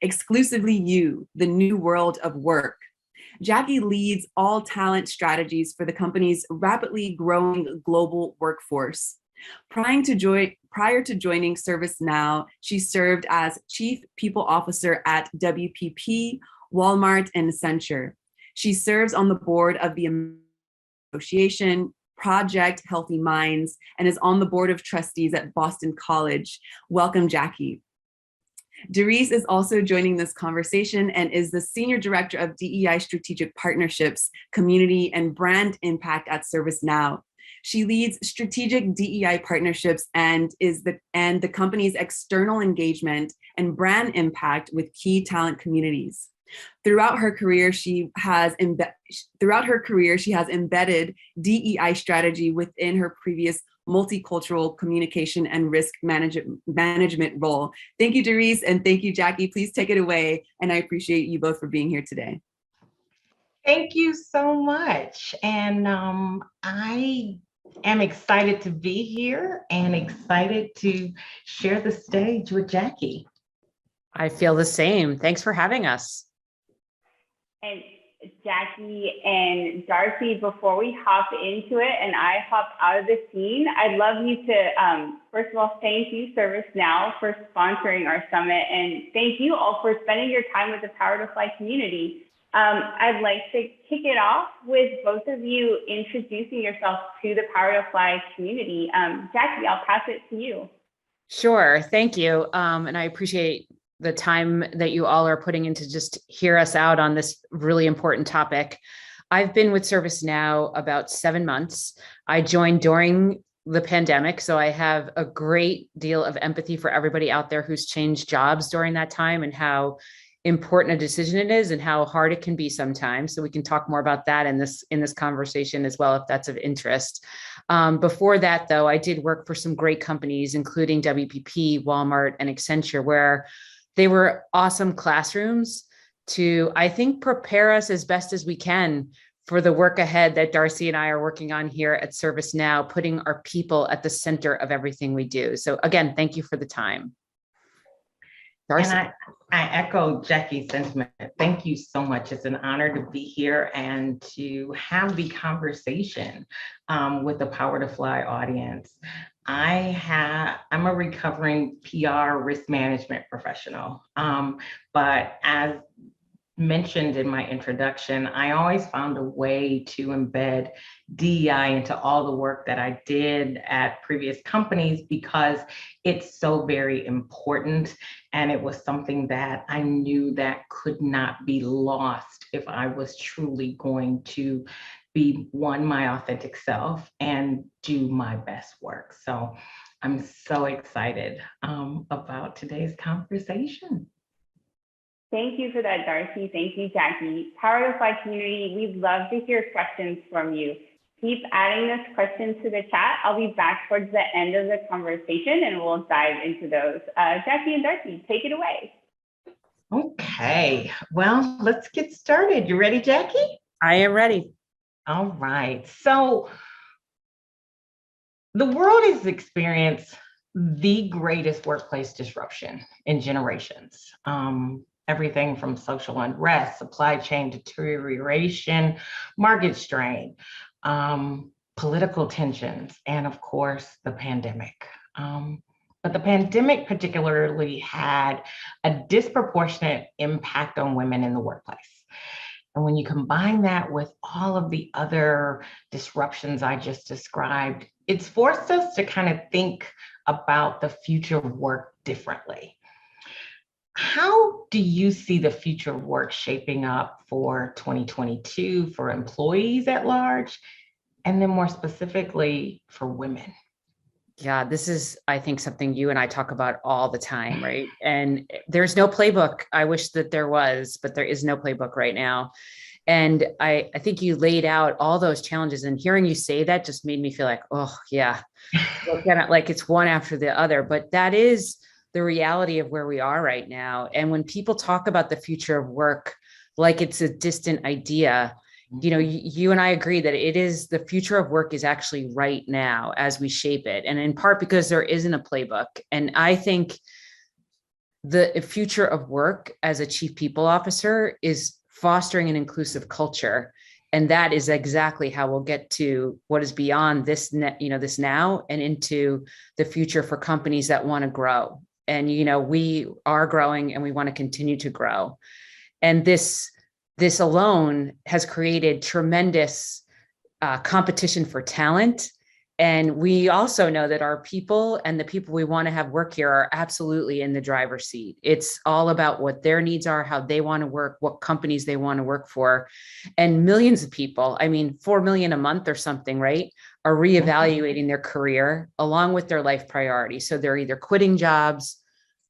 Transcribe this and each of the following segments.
Exclusively You, the New World of Work. Jacqui leads all talent strategies for the company's rapidly growing global workforce. Prior to joining ServiceNow, she served as Chief People Officer at WPP, Walmart, and Accenture. She serves on the board of the Association Project Healthy Minds and is on the board of trustees at Boston College. Welcome, Jacqui. Darcy is also joining this conversation and is the Senior Director of DEI Strategic Partnerships, Community, and Brand Impact at ServiceNow. She leads strategic DEI partnerships and the company's external engagement and brand impact with key talent communities. Throughout her career, she has embedded DEI strategy within her previous multicultural communication and risk management role. Thank you, Darcy, and thank you, Jacqui. Please take it away. And I appreciate you both for being here today. Thank you so much. And I am excited to be here and excited to share the stage with Jacqui. I feel the same. Thanks for having us. And Jacqui and Darcy, before we hop into it and I hop out of the scene, I'd love you to, first of all, thank you, ServiceNow, for sponsoring our summit. And thank you all for spending your time with the Power to Fly community. I'd like to kick it off with both of you introducing yourself to the Power to Fly community. Jacqui, I'll pass it to you. Sure. Thank you. And I appreciate the time that you all are putting in to just hear us out on this really important topic. I've been with ServiceNow about 7 months. I joined during the pandemic, so I have a great deal of empathy for everybody out there who's changed jobs during that time and how important a decision it is and how hard it can be sometimes. So we can talk more about that in this conversation as well, if that's of interest. Before that, though, I did work for some great companies, including WPP, Walmart, and Accenture, where they were awesome classrooms to, I think, prepare us as best as we can for the work ahead that Darcy and I are working on here at ServiceNow, putting our people at the center of everything we do. So again, thank you for the time. Darcy. And I echo Jacqui's sentiment. Thank you so much. It's an honor to be here and to have the conversation with the Power to Fly audience. I'm a recovering PR risk management professional, but as mentioned in my introduction, I always found a way to embed DEI into all the work that I did at previous companies because it's so very important. And it was something that I knew that could not be lost if I was truly going to be my authentic self and do my best work. So I'm so excited about today's conversation. Thank you for that, Darcy. Thank you, Jacqui. Power to Fly community, we'd love to hear questions from you. Keep adding those questions to the chat. I'll be back towards the end of the conversation and we'll dive into those. Jacqui and Darcy, take it away. Okay, well, let's get started. You ready, Jacqui? I am ready. All right. So the world has experienced the greatest workplace disruption in generations. Everything from social unrest, supply chain deterioration, market strain, political tensions, and of course, the pandemic. But the pandemic particularly had a disproportionate impact on women in the workplace. And when you combine that with all of the other disruptions I just described, it's forced us to kind of think about the future of work differently. How do you see the future of work shaping up for 2022 for employees at large, and then more specifically for women? Yeah, this is, I think, something you and I talk about all the time, right? And there's no playbook. I wish that there was, but there is no playbook right now. And I think you laid out all those challenges, and hearing you say that just made me feel like, oh yeah, like it's one after the other. But that is the reality of where we are right now. And when people talk about the future of work, like it's a distant idea, you know, you and I agree that it is, the future of work is actually right now as we shape it. And in part because there isn't a playbook. And I think the future of work as a chief people officer is fostering an inclusive culture. And that is exactly how we'll get to what is beyond this, this now and into the future for companies that want to grow. And, we are growing and we want to continue to grow. And this alone has created tremendous competition for talent. And we also know that our people and the people we want to have work here are absolutely in the driver's seat. It's all about what their needs are, how they want to work, what companies they want to work for. And millions of people, 4 million a month or something, right, are reevaluating their career along with their life priorities. So they're either quitting jobs,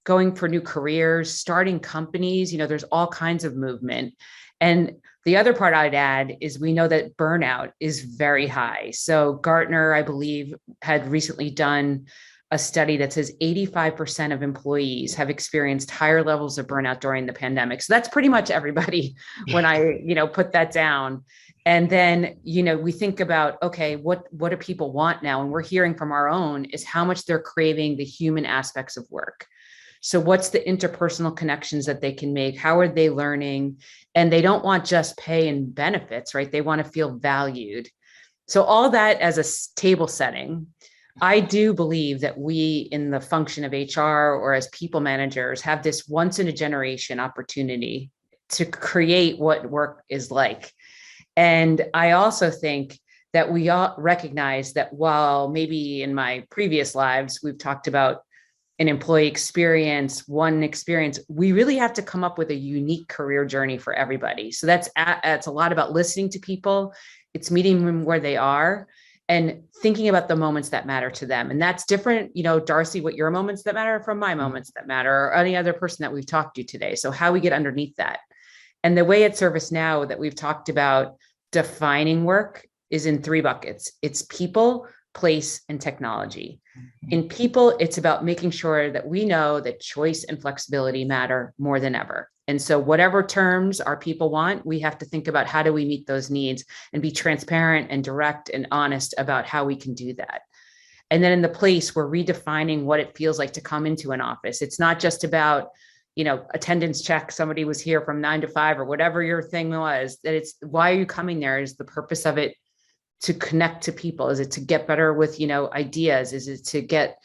going for new careers, starting companies, there's all kinds of movement. And the other part I'd add is we know that burnout is very high. So Gartner, I believe, had recently done a study that says 85% of employees have experienced higher levels of burnout during the pandemic. So that's pretty much everybody when I, put that down. And then, we think about, okay, what do people want now? And we're hearing from our own is how much they're craving the human aspects of work. So what's the interpersonal connections that they can make? How are they learning? And they don't want just pay and benefits, right? They want to feel valued. So all that as a table setting, I do believe that we in the function of HR or as people managers have this once in a generation opportunity to create what work is like. And I also think that we all recognize that while maybe in my previous lives, we've talked about an employee experience, one experience, we really have to come up with a unique career journey for everybody. So that's a lot about listening to people. It's meeting them where they are and thinking about the moments that matter to them. And that's different, Darcy, what your moments that matter from my moments that matter, or any other person that we've talked to today. So how we get underneath that. And the way at ServiceNow that we've talked about defining work is in 3 buckets. It's people, place, and technology. In people, it's about making sure that we know that choice and flexibility matter more than ever. And so whatever terms our people want, we have to think about how do we meet those needs and be transparent and direct and honest about how we can do that. And then in the place, we're redefining what it feels like to come into an office. It's not just about, attendance check, somebody was here from 9 to 5 or whatever your thing was, that it's why are you coming there? Is the purpose of it to connect to people? Is it to get better with, ideas? Is it to get,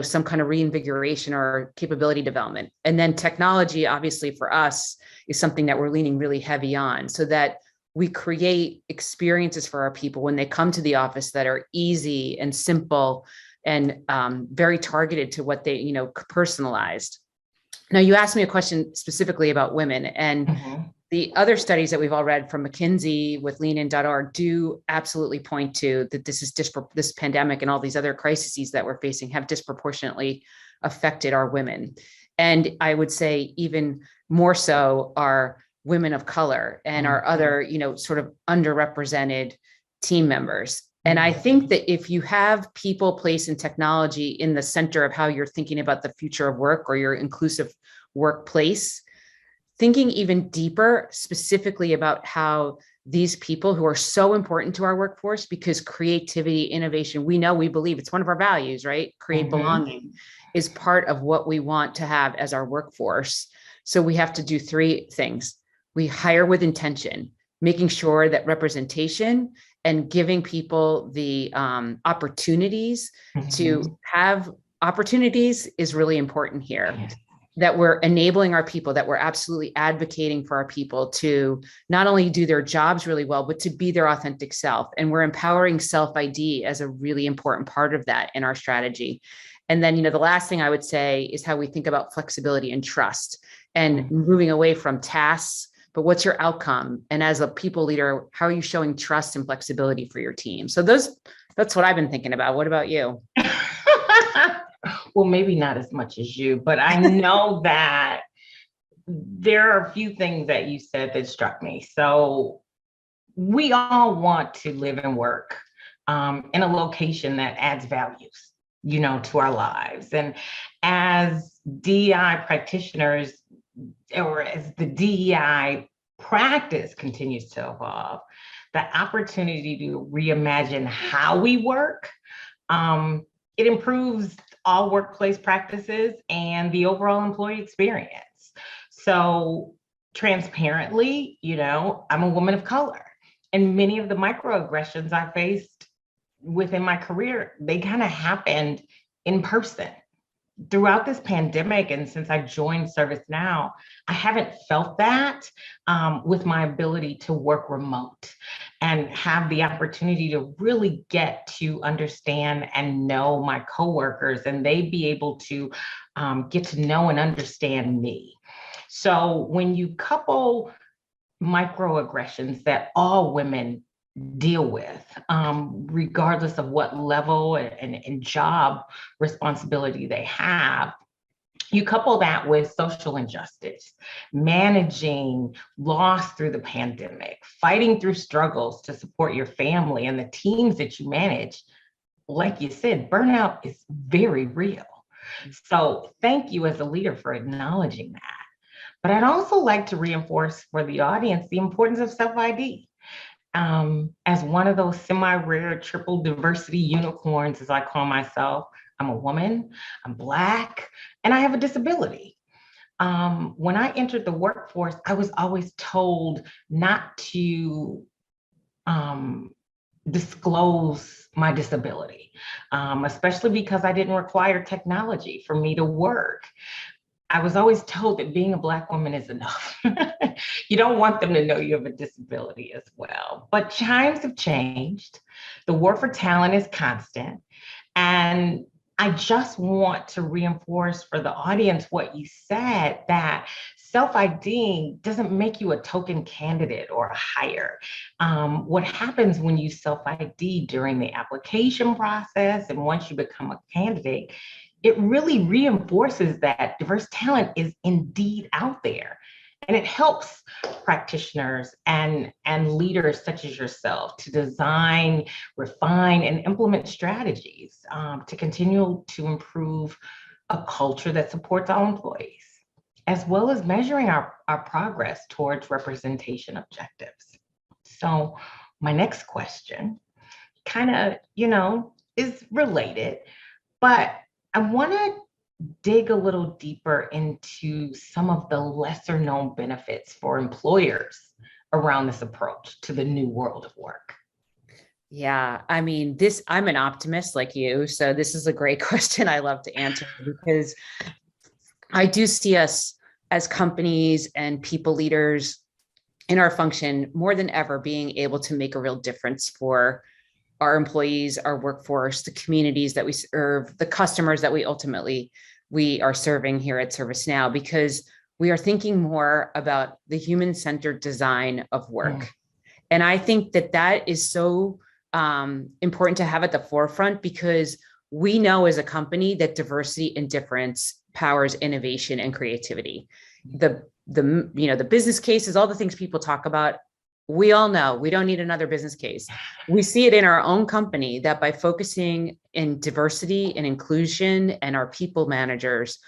some kind of reinvigoration or capability development? And then technology, obviously for us, is something that we're leaning really heavy on so that we create experiences for our people when they come to the office that are easy and simple and very targeted to what they, personalized. Now, you asked me a question specifically about women, and the other studies that we've all read from McKinsey with leanin.org do absolutely point to that this pandemic and all these other crises that we're facing have disproportionately affected our women. And I would say even more so our women of color and our other, sort of underrepresented team members. And I think that if you have people, place, and technology in the center of how you're thinking about the future of work or your inclusive workplace, thinking even deeper specifically about how these people who are so important to our workforce, because creativity, innovation, we believe it's one of our values, right? Create belonging is part of what we want to have as our workforce. So we have to do 3 things. We hire with intention, making sure that representation and giving people the opportunities to have opportunities is really important here. That we're enabling our people, that we're absolutely advocating for our people to not only do their jobs really well, but to be their authentic self. And we're empowering self-ID as a really important part of that in our strategy. And then, the last thing I would say is how we think about flexibility and trust and moving away from tasks, but what's your outcome? And as a people leader, how are you showing trust and flexibility for your team? So that's what I've been thinking about. What about you? Well, maybe not as much as you, but I know that there are a few things that you said that struck me. So we all want to live and work in a location that adds values, to our lives. And as DEI practitioners, or as the DEI practice continues to evolve, the opportunity to reimagine how we work, it improves all workplace practices and the overall employee experience. So transparently, I'm a woman of color, and many of the microaggressions I faced within my career, they kind of happened in person. Throughout this pandemic, and since I joined ServiceNow, I haven't felt that with my ability to work remote and have the opportunity to really get to understand and know my coworkers, and they be able to get to know and understand me. So when you couple microaggressions that all women deal with, regardless of what level and job responsibility they have, you couple that with social injustice, managing loss through the pandemic, fighting through struggles to support your family and the teams that you manage. Like you said, burnout is very real. So thank you as a leader for acknowledging that. But I'd also like to reinforce for the audience the importance of self-ID. As one of those semi-rare triple diversity unicorns, as I call myself, I'm a woman, I'm Black, and I have a disability. When I entered the workforce, I was always told not to disclose my disability, especially because I didn't require technology for me to work. I was always told that being a Black woman is enough. You don't want them to know you have a disability as well. But times have changed. The war for talent is constant. And I just want to reinforce for the audience what you said, that self-IDing doesn't make you a token candidate or a hire. What happens when you self-ID during the application process and once you become a candidate, it really reinforces that diverse talent is indeed out there. And it helps practitioners and leaders such as yourself to design, refine, and implement strategies to continue to improve a culture that supports all employees, as well as measuring our progress towards representation objectives. So my next question kind of, is related, but I want to dig a little deeper into some of the lesser known benefits for employers around this approach to the new world of work. Yeah, I mean, I'm an optimist like you, so this is a great question I love to answer, because I do see us as companies and people leaders in our function more than ever being able to make a real difference for our employees, our workforce, the communities that we serve, the customers that we are serving here at ServiceNow, because we are thinking more about the human-centered design of work. And I think that is so important to have at the forefront, because we know as a company that diversity and difference powers innovation and creativity. The business cases, all the things people talk about, we all know we don't need another business case. We see it in our own company that by focusing in diversity and inclusion and our people managers,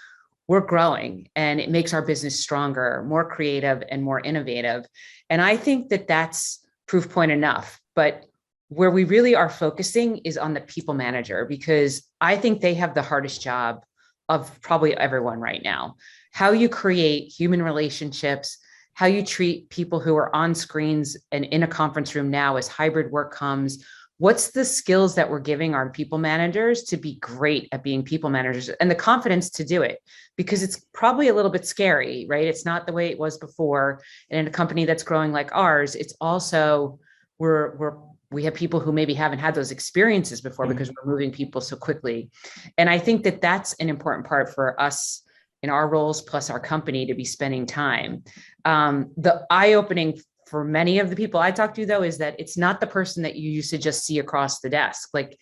we're growing, and it makes our business stronger, more creative, and more innovative. And I think that that's proof point enough. But where we really are focusing is on the people manager, because I think they have the hardest job of probably everyone right now. How you create human relationships, how you treat people who are on screens and in a conference room now as hybrid work comes. What's the skills that we're giving our people managers to be great at being people managers, and the confidence to do it? Because it's probably a little bit scary, right? It's not the way it was before. And in a company that's growing like ours, it's also, we have people who maybe haven't had those experiences before because we're moving people so quickly. And I think that that's an important part for us in our roles, plus our company, to be spending time. The eye-opening for many of the people I talk to, though, is that it's not the person that you used to just see across the desk. Like,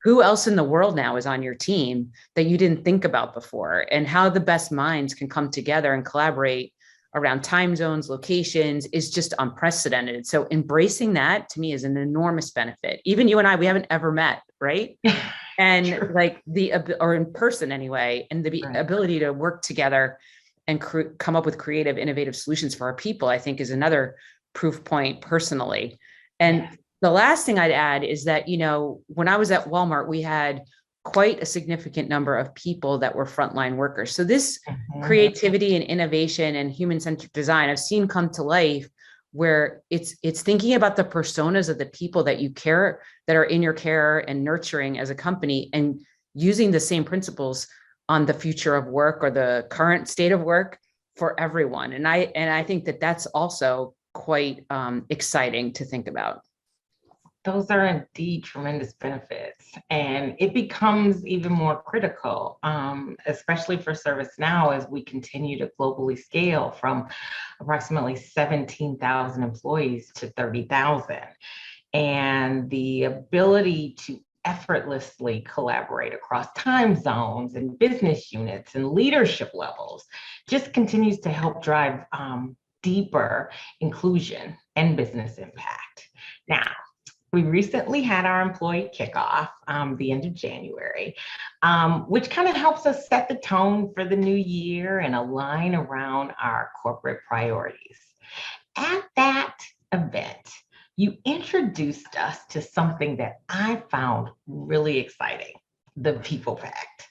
who else in the world now is on your team that you didn't think about before? And how the best minds can come together and collaborate around time zones, locations, is just unprecedented. So embracing that, to me, is an enormous benefit. Even you and I, we haven't ever met, right? And sure. Like or in person anyway, and the right. ability to work together and come up with creative, innovative solutions for our people, I think, is another proof point personally. And the last thing I'd add is that, when I was at Walmart, we had quite a significant number of people that were frontline workers. So this Mhm. creativity and innovation and human-centric design I've seen come to life, where it's thinking about the personas of the people that you care, that are in your care and nurturing as a company, and using the same principles on the future of work or the current state of work for everyone. And I think that that's also quite exciting to think about. Those are indeed tremendous benefits, and it becomes even more critical, especially for ServiceNow as we continue to globally scale from approximately 17,000 employees to 30,000. And the ability to effortlessly collaborate across time zones and business units and leadership levels just continues to help drive deeper inclusion and business impact. Now, we recently had our employee kickoff the end of January, which kind of helps us set the tone for the new year and align around our corporate priorities. At that event, you introduced us to something that I found really exciting, the People Pact.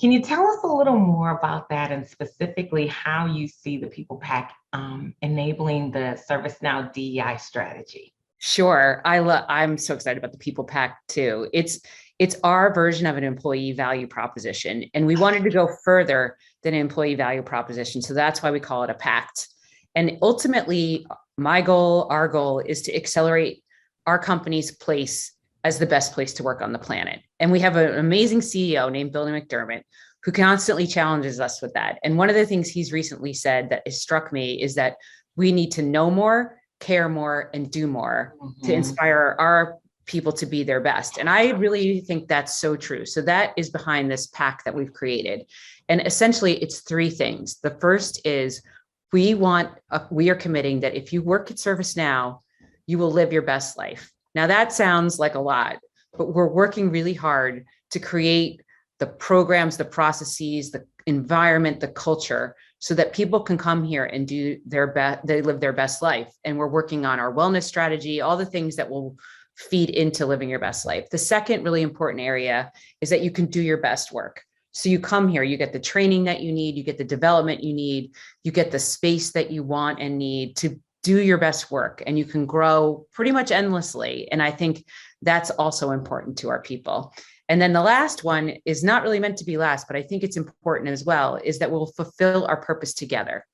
Can you tell us a little more about that, and specifically how you see the People Pact enabling the ServiceNow DEI strategy? Sure. I'm so excited about the People Pact too. It's our version of an employee value proposition. And we wanted to go further than an employee value proposition. So that's why we call it a pact. And ultimately, my goal, our goal, is to accelerate our company's place as the best place to work on the planet. And we have an amazing CEO named Billy McDermott who constantly challenges us with that. And one of the things he's recently said that has struck me is that we need to know more, care more, and do more to inspire our people to be their best. And I really think that's so true. So that is behind this pact that we've created. And essentially it's three things. The first is we are committing that if you work at ServiceNow, you will live your best life. Now that sounds like a lot, but we're working really hard to create the programs, the processes, the environment, the culture, so that people can come here and do their best, they live their best life. And we're working on our wellness strategy, all the things that will feed into living your best life. The second really important area is that you can do your best work. So you come here, you get the training that you need, you get the development you need, you get the space that you want and need to do your best work, and you can grow pretty much endlessly. And I think that's also important to our people. And then the last one is not really meant to be last, but I think it's important as well, is that we'll fulfill our purpose together.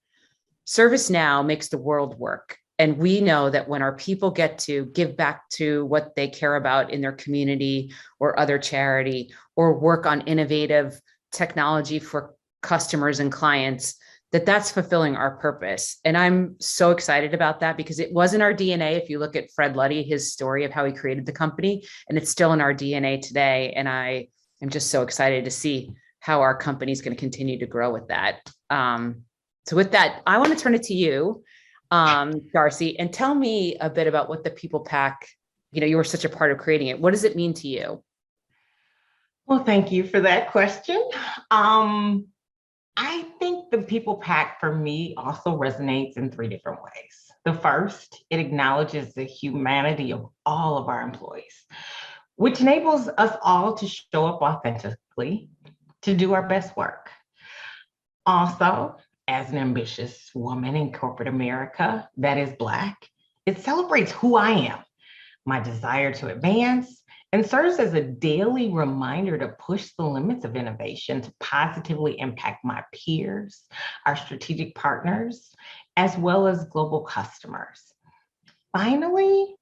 ServiceNow makes the world work. And we know that when our people get to give back to what they care about in their community or other charity, or work on innovative technology for customers and clients, that's fulfilling our purpose. And I'm so excited about that, because it was in our DNA. If you look at Fred Luddy, his story of how he created the company, and it's still in our DNA today. And I am just so excited to see how our company is going to continue to grow with that. So with that, I want to turn it to you, Darcy, and tell me a bit about what the People Pact, you were such a part of creating it. What does it mean to you? Well, thank you for that question. I think the People Pact for me also resonates in three different ways. The first, it acknowledges the humanity of all of our employees, which enables us all to show up authentically, to do our best work. Also, as an ambitious woman in corporate America that is Black, it celebrates who I am, my desire to advance, and serves as a daily reminder to push the limits of innovation to positively impact my peers, our strategic partners, as well as global customers. Finally,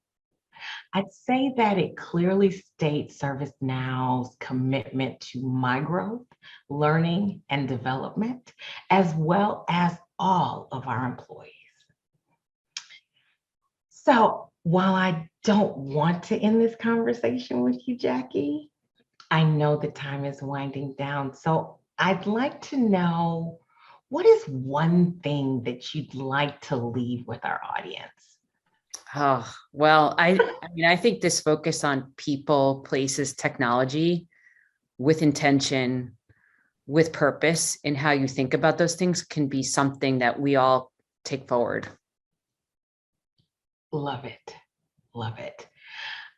I'd say that it clearly states ServiceNow's commitment to my growth, learning, and development, as well as all of our employees. So while I don't want to end this conversation with you, Jacqui, I know the time is winding down. So I'd like to know, what is one thing that you'd like to leave with our audience? Oh, well, I think this focus on people, places, technology with intention, with purpose, and how you think about those things can be something that we all take forward. Love it. Love it.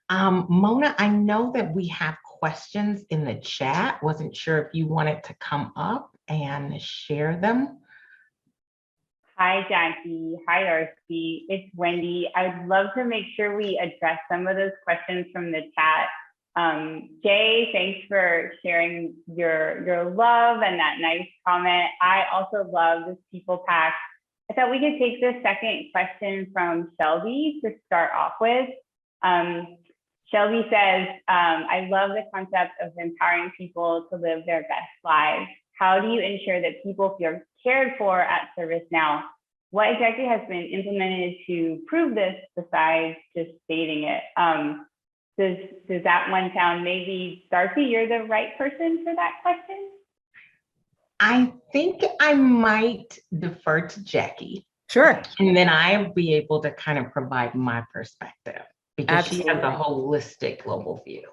Mona, I know that we have questions in the chat. Wasn't sure if you wanted to come up and share them. Hi, Jacqui. Hi, Darcy. It's Wendy. I'd love to make sure we address some of those questions from the chat. Jay, thanks for sharing your love and that nice comment. I also love this people pack. I thought we could take the second question from Shelby to start off with. Shelby says, I love the concept of empowering people to live their best lives. How do you ensure that people feel cared for at ServiceNow? What exactly has been implemented to prove this besides just stating it? Does that one sound, maybe Darcy, you're the right person for that question? I think I might defer to Jacqui. Sure. And then I'll be able to kind of provide my perspective because she has a holistic global view.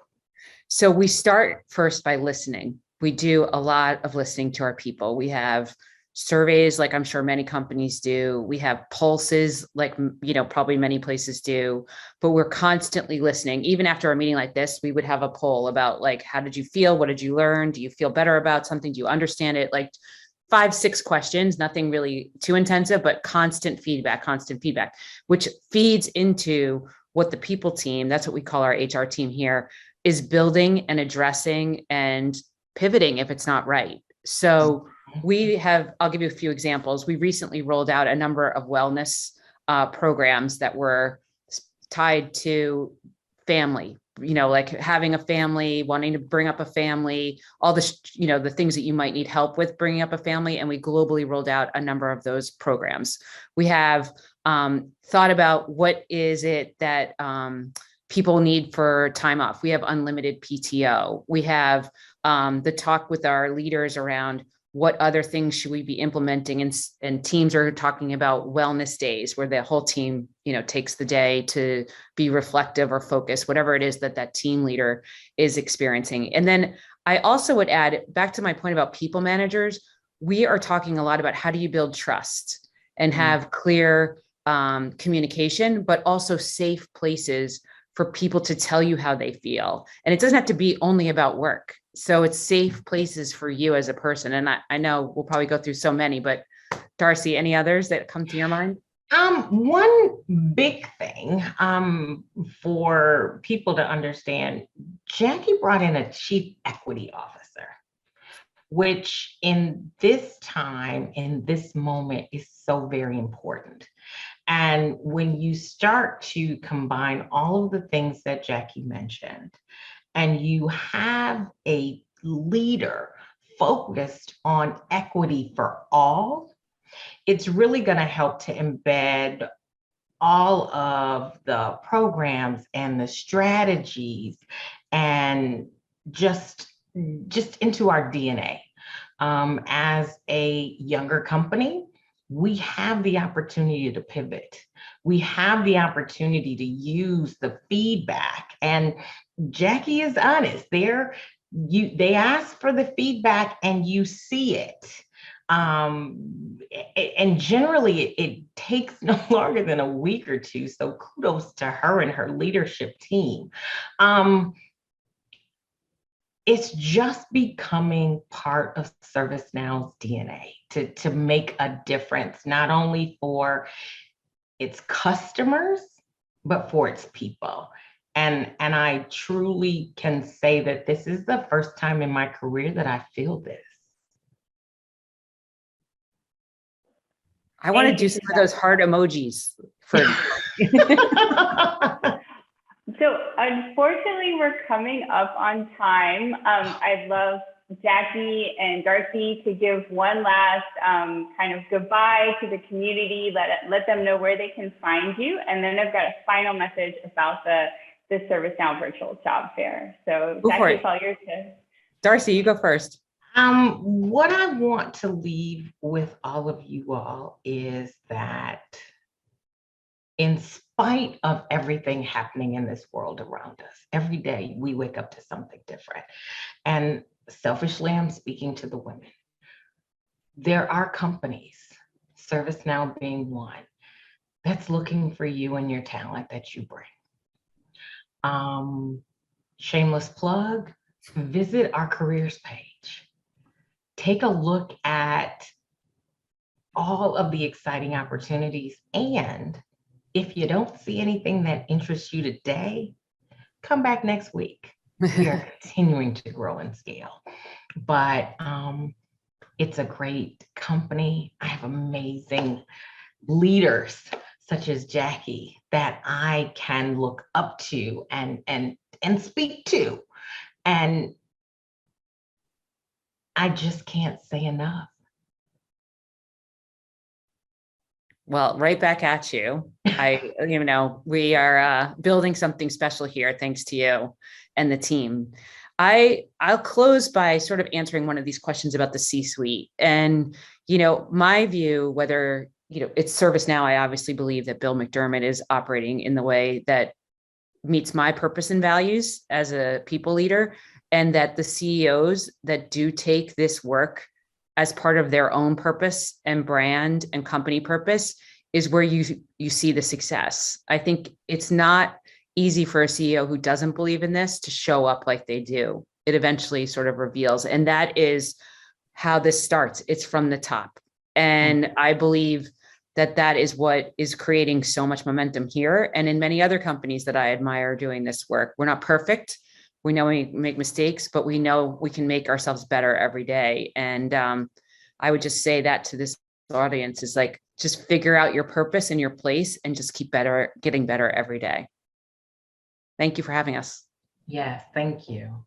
So we start first by listening. We do a lot of listening to our people. We have surveys, like I'm sure many companies do. We have pulses, like, probably many places do, but we're constantly listening. Even after a meeting like this, we would have a poll about, like, how did you feel? What did you learn? Do you feel better about something? Do you understand it? Like 5-6 questions, nothing really too intensive, but constant feedback, which feeds into what the people team, that's what we call our HR team here, is building and addressing and pivoting if it's not right. So I'll give you a few examples. We recently rolled out a number of wellness programs that were tied to family, like having a family, wanting to bring up a family, all the, the things that you might need help with bringing up a family. And we globally rolled out a number of those programs. We have thought about what is it that people need for time off. We have unlimited PTO. We have the talk with our leaders around what other things should we be implementing, and teams are talking about wellness days where the whole team, takes the day to be reflective or focused, whatever it is that team leader is experiencing. And then I also would add, back to my point about people managers, we are talking a lot about how do you build trust and have clear communication, but also safe places for people to tell you how they feel. And it doesn't have to be only about work. So it's safe places for you as a person. And I know we'll probably go through so many, but Darcy, any others that come to your mind? One big thing for people to understand, Jacqui brought in a chief equity officer, which in this time, in this moment, is so very important. And when you start to combine all of the things that Jacqui mentioned, and you have a leader focused on equity for all, it's really going to help to embed all of the programs and the strategies and just into our DNA. As a younger company, we have the opportunity to pivot. We have the opportunity to use the feedback, and Jacqui is honest. They ask for the feedback and you see it. And generally it takes no longer than a week or two. So kudos to her and her leadership team. It's just becoming part of ServiceNow's DNA to make a difference, not only for its customers, but for its people. And I truly can say that this is the first time in my career that I feel this. I want to do some of those heart emojis for. So unfortunately, we're coming up on time. I'd love Jacqui and Darcy to give one last kind of goodbye to the community, let them know where they can find you. And then I've got a final message about the ServiceNow virtual job fair. So Jacqui, it's all yours. Darcy, you go first. What I want to leave with all of you all is that in spite of everything happening in this world around us, every day we wake up to something different. And selfishly, I'm speaking to the women. There are companies, ServiceNow being one, that's looking for you and your talent that you bring. Shameless plug, visit our careers page. Take a look at all of the exciting opportunities. And if you don't see anything that interests you today, come back next week. We are continuing to grow and scale. But it's a great company. I have amazing leaders such as Jacqui that I can look up to and speak to. And I just can't say enough. Well, right back at you. We are building something special here, thanks to you and the team. I'll close by sort of answering one of these questions about the C-suite. And, my view, whether, it's ServiceNow, I obviously believe that Bill McDermott is operating in the way that meets my purpose and values as a people leader, and that the CEOs that do take this work as part of their own purpose and brand and company purpose is where you see the success. I think it's not easy for a CEO who doesn't believe in this to show up like they do. It eventually sort of reveals, and that is how this starts. It's from the top. And I believe that is what is creating so much momentum here and in many other companies that I admire doing this work. We're not perfect. We know we make mistakes, but we know we can make ourselves better every day. And I would just say that to this audience is like, just figure out your purpose and your place and just keep getting better every day. Thank you for having us. Yes, thank you.